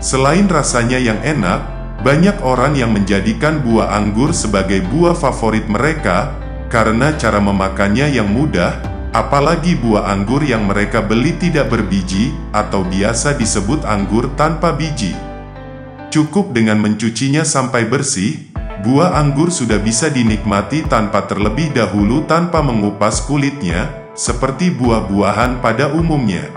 Selain rasanya yang enak, banyak orang yang menjadikan buah anggur sebagai buah favorit mereka, karena cara memakannya yang mudah, apalagi buah anggur yang mereka beli tidak berbiji, atau biasa disebut anggur tanpa biji. Cukup dengan mencucinya sampai bersih, buah anggur sudah bisa dinikmati tanpa terlebih dahulu tanpa mengupas kulitnya, seperti buah-buahan pada umumnya.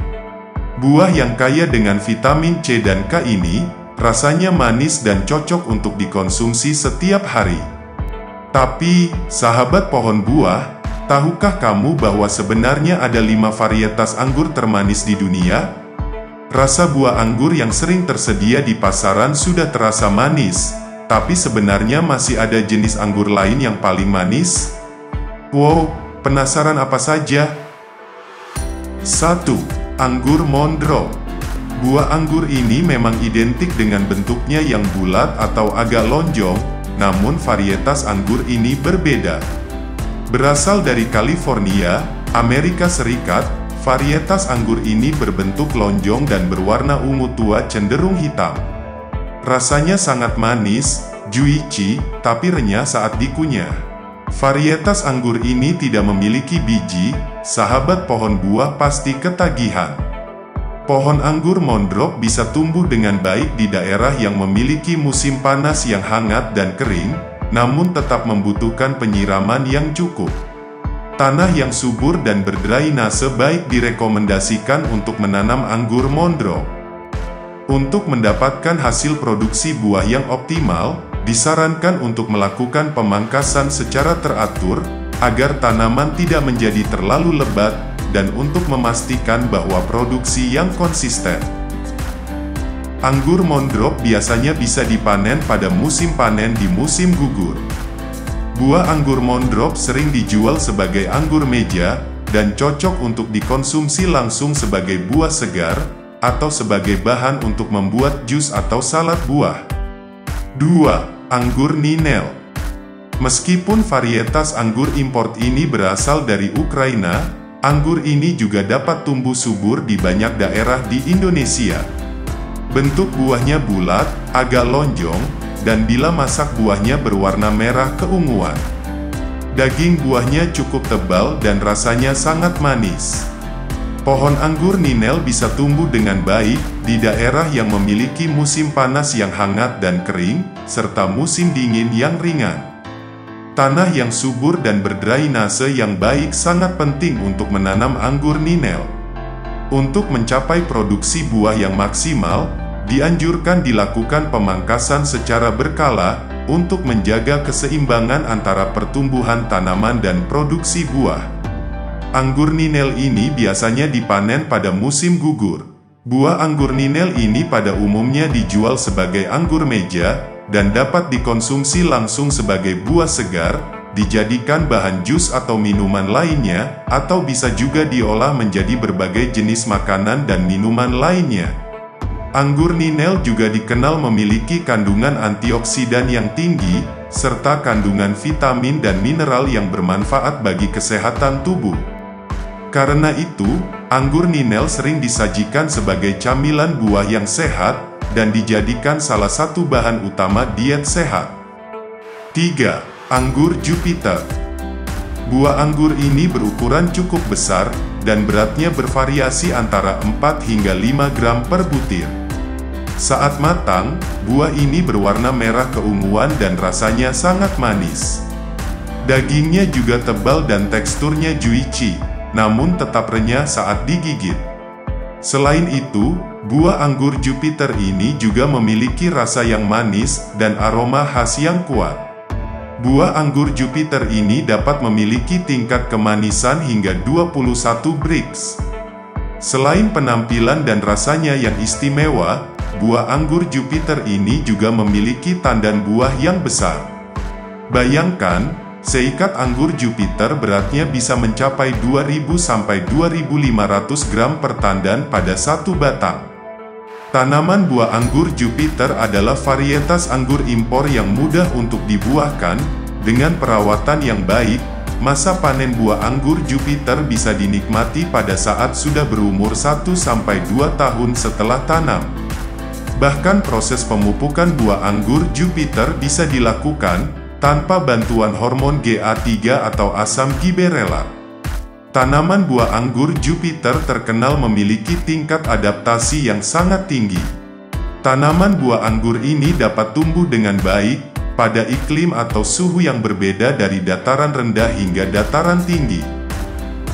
Buah yang kaya dengan vitamin C dan K ini, rasanya manis dan cocok untuk dikonsumsi setiap hari. Tapi, sahabat pohon buah, tahukah kamu bahwa sebenarnya ada 5 varietas anggur termanis di dunia? Rasa buah anggur yang sering tersedia di pasaran sudah terasa manis, tapi sebenarnya masih ada jenis anggur lain yang paling manis? Wow, penasaran apa saja? 1. Anggur Mondragon. Buah anggur ini memang identik dengan bentuknya yang bulat atau agak lonjong, namun varietas anggur ini berbeda. Berasal dari California, Amerika Serikat, varietas anggur ini berbentuk lonjong dan berwarna ungu tua cenderung hitam. Rasanya sangat manis, juicy, tapi renyah saat dikunyah. Varietas anggur ini tidak memiliki biji, sahabat pohon buah pasti ketagihan. Pohon anggur Mondragon bisa tumbuh dengan baik di daerah yang memiliki musim panas yang hangat dan kering, namun tetap membutuhkan penyiraman yang cukup. Tanah yang subur dan berdrainase baik direkomendasikan untuk menanam anggur Mondragon. Untuk mendapatkan hasil produksi buah yang optimal, disarankan untuk melakukan pemangkasan secara teratur, agar tanaman tidak menjadi terlalu lebat, dan untuk memastikan bahwa produksi yang konsisten. Anggur Mondragon biasanya bisa dipanen pada musim panen di musim gugur. Buah anggur Mondragon sering dijual sebagai anggur meja, dan cocok untuk dikonsumsi langsung sebagai buah segar, atau sebagai bahan untuk membuat jus atau salad buah. 2. Anggur Ninel. Meskipun varietas anggur import ini berasal dari Ukraina, anggur ini juga dapat tumbuh subur di banyak daerah di Indonesia. Bentuk buahnya bulat, agak lonjong, dan bila masak buahnya berwarna merah keunguan. Daging buahnya cukup tebal dan rasanya sangat manis. Pohon anggur Ninel bisa tumbuh dengan baik di daerah yang memiliki musim panas yang hangat dan kering, serta musim dingin yang ringan. Tanah yang subur dan berdrainase yang baik sangat penting untuk menanam anggur Ninel. Untuk mencapai produksi buah yang maksimal, dianjurkan dilakukan pemangkasan secara berkala, untuk menjaga keseimbangan antara pertumbuhan tanaman dan produksi buah. Anggur Ninel ini biasanya dipanen pada musim gugur. Buah anggur Ninel ini pada umumnya dijual sebagai anggur meja, dan dapat dikonsumsi langsung sebagai buah segar, dijadikan bahan jus atau minuman lainnya, atau bisa juga diolah menjadi berbagai jenis makanan dan minuman lainnya. Anggur Ninel juga dikenal memiliki kandungan antioksidan yang tinggi, serta kandungan vitamin dan mineral yang bermanfaat bagi kesehatan tubuh. Karena itu, anggur Ninel sering disajikan sebagai camilan buah yang sehat, dan dijadikan salah satu bahan utama diet sehat. 3. Anggur Jupiter. Buah anggur ini berukuran cukup besar, dan beratnya bervariasi antara 4 hingga 5 gram per butir. Saat matang, buah ini berwarna merah keunguan dan rasanya sangat manis. Dagingnya juga tebal dan teksturnya juicy, namun tetap renyah saat digigit. Selain itu, buah anggur Jupiter ini juga memiliki rasa yang manis dan aroma khas yang kuat. Buah anggur Jupiter ini dapat memiliki tingkat kemanisan hingga 21 Brix. Selain penampilan dan rasanya yang istimewa, buah anggur Jupiter ini juga memiliki tandan buah yang besar. Bayangkan, seikat anggur Jupiter beratnya bisa mencapai 2000 sampai 2500 gram per tandan pada satu batang. Tanaman buah anggur Jupiter adalah varietas anggur impor yang mudah untuk dibuahkan. Dengan perawatan yang baik, masa panen buah anggur Jupiter bisa dinikmati pada saat sudah berumur 1 sampai 2 tahun setelah tanam. Bahkan proses pemupukan buah anggur Jupiter bisa dilakukan tanpa bantuan hormon GA3 atau asam giberelat. Tanaman buah anggur Jupiter terkenal memiliki tingkat adaptasi yang sangat tinggi. Tanaman buah anggur ini dapat tumbuh dengan baik pada iklim atau suhu yang berbeda dari dataran rendah hingga dataran tinggi.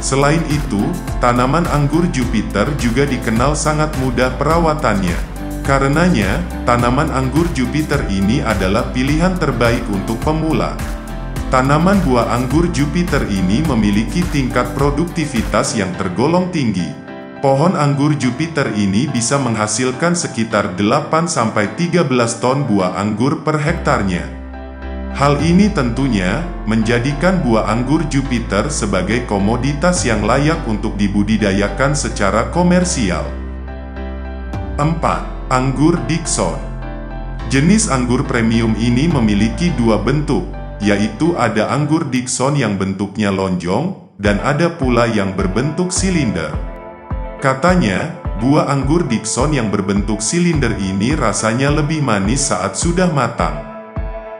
Selain itu, tanaman anggur Jupiter juga dikenal sangat mudah perawatannya. Karenanya, tanaman anggur Jupiter ini adalah pilihan terbaik untuk pemula. Tanaman buah anggur Jupiter ini memiliki tingkat produktivitas yang tergolong tinggi. Pohon anggur Jupiter ini bisa menghasilkan sekitar 8-13 ton buah anggur per hektarnya. Hal ini tentunya menjadikan buah anggur Jupiter sebagai komoditas yang layak untuk dibudidayakan secara komersial. 4. Anggur Dickson. Jenis anggur premium ini memiliki dua bentuk, yaitu ada anggur Dickson yang bentuknya lonjong, dan ada pula yang berbentuk silinder. Katanya, buah anggur Dickson yang berbentuk silinder ini rasanya lebih manis saat sudah matang.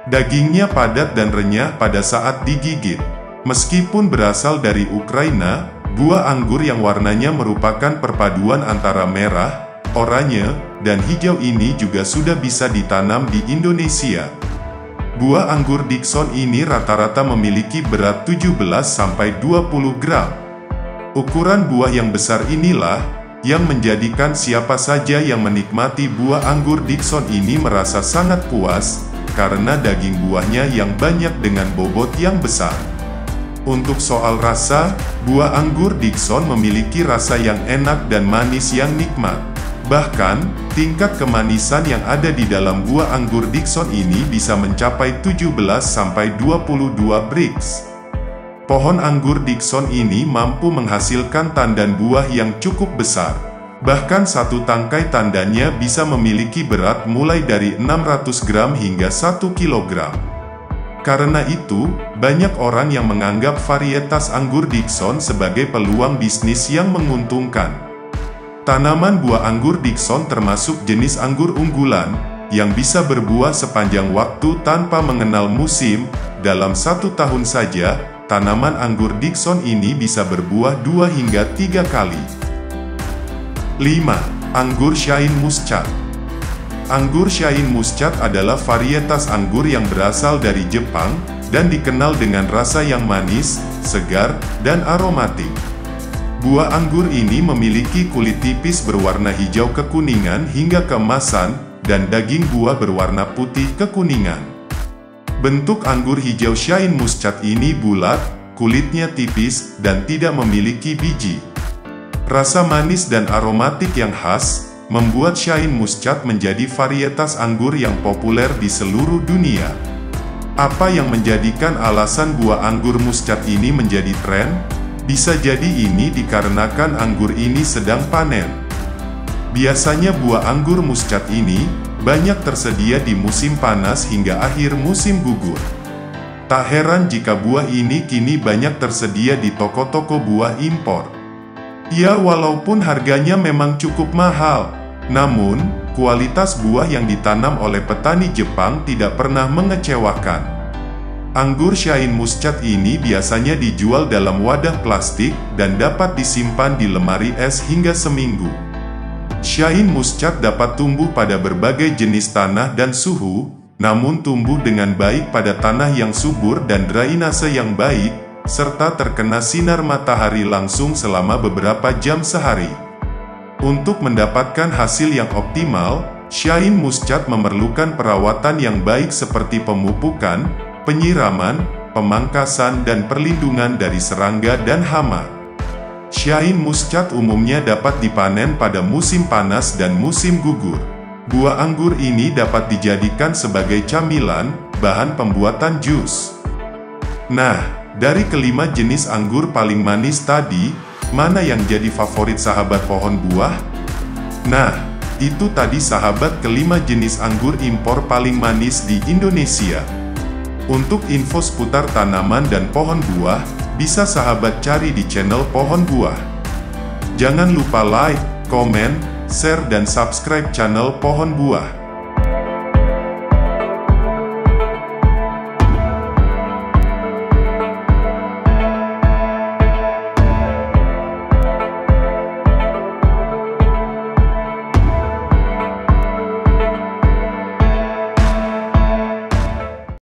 Dagingnya padat dan renyah pada saat digigit. Meskipun berasal dari Ukraina, buah anggur yang warnanya merupakan perpaduan antara merah, oranye, dan hijau ini juga sudah bisa ditanam di Indonesia. Buah anggur Dickson ini rata-rata memiliki berat 17-20 gram. Ukuran buah yang besar inilah yang menjadikan siapa saja yang menikmati buah anggur Dickson ini merasa sangat puas, karena daging buahnya yang banyak dengan bobot yang besar. Untuk soal rasa, buah anggur Dickson memiliki rasa yang enak dan manis yang nikmat. Bahkan, tingkat kemanisan yang ada di dalam buah anggur Dickson ini bisa mencapai 17-22 Brix. Pohon anggur Dickson ini mampu menghasilkan tandan buah yang cukup besar. Bahkan satu tangkai tandannya bisa memiliki berat mulai dari 600 gram hingga 1 kilogram. Karena itu, banyak orang yang menganggap varietas anggur Dickson sebagai peluang bisnis yang menguntungkan. Tanaman buah anggur Dickson termasuk jenis anggur unggulan, yang bisa berbuah sepanjang waktu tanpa mengenal musim. Dalam 1 tahun saja, tanaman anggur Dickson ini bisa berbuah 2 hingga 3 kali. 5. Anggur Shine Muscat. Anggur Shine Muscat adalah varietas anggur yang berasal dari Jepang, dan dikenal dengan rasa yang manis, segar, dan aromatik. Buah anggur ini memiliki kulit tipis berwarna hijau kekuningan hingga keemasan, dan daging buah berwarna putih kekuningan. Bentuk anggur hijau Shine Muscat ini bulat, kulitnya tipis, dan tidak memiliki biji. Rasa manis dan aromatik yang khas, membuat Shine Muscat menjadi varietas anggur yang populer di seluruh dunia. Apa yang menjadikan alasan buah anggur Muscat ini menjadi tren? Bisa jadi ini dikarenakan anggur ini sedang panen. Biasanya buah anggur Muscat ini banyak tersedia di musim panas hingga akhir musim gugur. Tak heran jika buah ini kini banyak tersedia di toko-toko buah impor. Ya, walaupun harganya memang cukup mahal, namun kualitas buah yang ditanam oleh petani Jepang tidak pernah mengecewakan. Anggur Shine Muscat ini biasanya dijual dalam wadah plastik dan dapat disimpan di lemari es hingga seminggu. Shine Muscat dapat tumbuh pada berbagai jenis tanah dan suhu, namun tumbuh dengan baik pada tanah yang subur dan drainase yang baik, serta terkena sinar matahari langsung selama beberapa jam sehari. Untuk mendapatkan hasil yang optimal, Shine Muscat memerlukan perawatan yang baik seperti pemupukan, penyiraman, pemangkasan dan perlindungan dari serangga dan hama. Shine Muscat umumnya dapat dipanen pada musim panas dan musim gugur. Buah anggur ini dapat dijadikan sebagai camilan, bahan pembuatan jus. Nah, dari kelima jenis anggur paling manis tadi, mana yang jadi favorit sahabat pohon buah? Nah, itu tadi sahabat kelima jenis anggur impor paling manis di Indonesia. Untuk info seputar tanaman dan pohon buah, bisa sahabat cari di channel Pohon Buah. Jangan lupa like, komen, share dan subscribe channel Pohon Buah.